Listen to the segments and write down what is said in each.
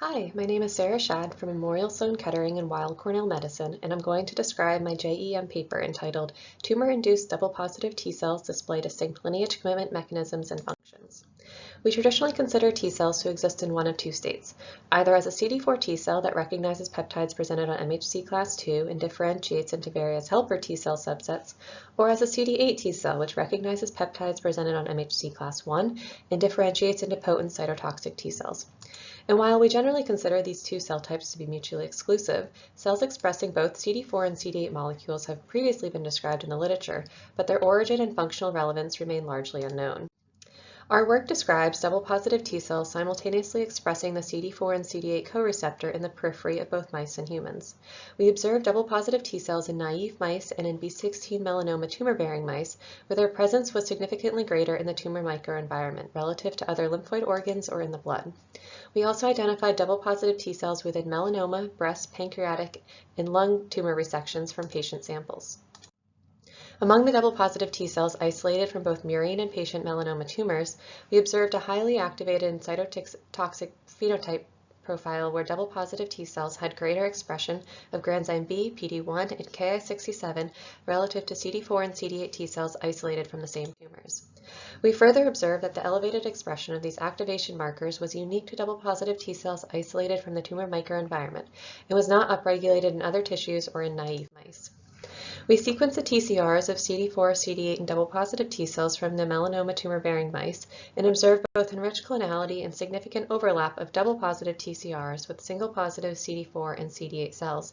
Hi, my name is Sarah Shad from Memorial Sloan Kettering and Weill Cornell Medicine, and I'm going to describe my JEM paper entitled Tumor-Induced Double Positive T Cells Display Distinct Lineage Commitment Mechanisms and Functions. We traditionally consider T cells to exist in one of two states, either as a CD4 T cell that recognizes peptides presented on MHC class II and differentiates into various helper T cell subsets, or as a CD8 T cell which recognizes peptides presented on MHC class I and differentiates into potent cytotoxic T cells. And while we generally consider these two cell types to be mutually exclusive, cells expressing both CD4 and CD8 molecules have previously been described in the literature, but their origin and functional relevance remain largely unknown. Our work describes double positive T cells simultaneously expressing the CD4 and CD8 co-receptor in the periphery of both mice and humans. We observed double positive T cells in naive mice and in B16 melanoma tumor-bearing mice, where their presence was significantly greater in the tumor microenvironment relative to other lymphoid organs or in the blood. We also identified double positive T cells within melanoma, breast, pancreatic, and lung tumor resections from patient samples. Among the double positive T cells isolated from both murine and patient melanoma tumors, we observed a highly activated and cytotoxic phenotype profile where double positive T cells had greater expression of granzyme B, PD-1, and Ki67 relative to CD4 and CD8 T cells isolated from the same tumors. We further observed that the elevated expression of these activation markers was unique to double positive T cells isolated from the tumor microenvironment and was not upregulated in other tissues or in naive mice. We sequenced the TCRs of CD4, CD8, and double positive T cells from the melanoma tumor-bearing mice and observed both enriched clonality and significant overlap of double positive TCRs with single positive CD4 and CD8 cells,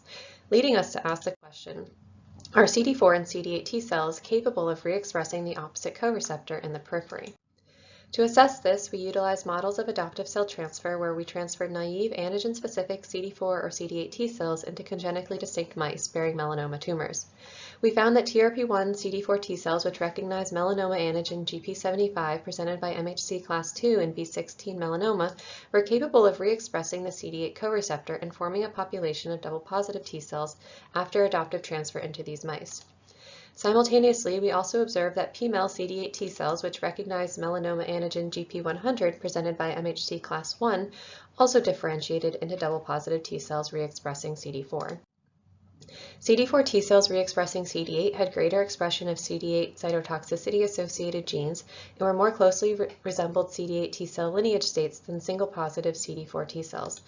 leading us to ask the question, are CD4 and CD8 T cells capable of re-expressing the opposite co-receptor in the periphery? To assess this, we utilized models of adoptive cell transfer where we transferred naive antigen-specific CD4 or CD8 T cells into congenically distinct mice bearing melanoma tumors. We found that TRP1 CD4 T cells which recognize melanoma antigen GP75 presented by MHC class II in B16 melanoma were capable of re-expressing the CD8 co-receptor and forming a population of double positive T cells after adoptive transfer into these mice. Simultaneously, we also observed that PMEL CD8 T cells, which recognize melanoma antigen GP100 presented by MHC class I, also differentiated into double positive T cells re-expressing CD4. CD4 T cells re-expressing CD8 had greater expression of CD8 cytotoxicity-associated genes and were more closely resembled CD8 T cell lineage states than single positive CD4 T cells,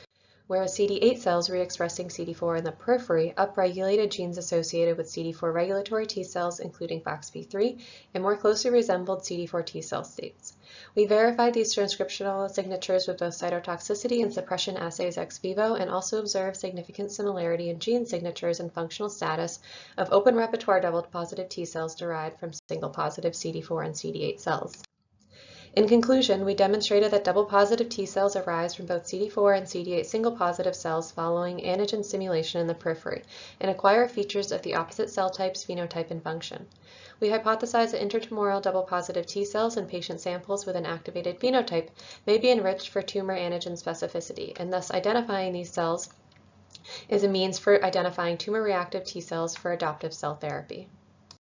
whereas CD8 cells re-expressing CD4 in the periphery upregulated genes associated with CD4 regulatory T cells, including FOXP3, and more closely resembled CD4 T cell states. We verified these transcriptional signatures with both cytotoxicity and suppression assays ex vivo and also observed significant similarity in gene signatures and functional status of open repertoire double positive T cells derived from single positive CD4 and CD8 cells. In conclusion, we demonstrated that double positive T cells arise from both CD4 and CD8 single positive cells following antigen stimulation in the periphery and acquire features of the opposite cell types, phenotype, and function. We hypothesized that intratumoral double positive T cells in patient samples with an activated phenotype may be enriched for tumor antigen specificity, and thus identifying these cells is a means for identifying tumor-reactive T cells for adoptive cell therapy.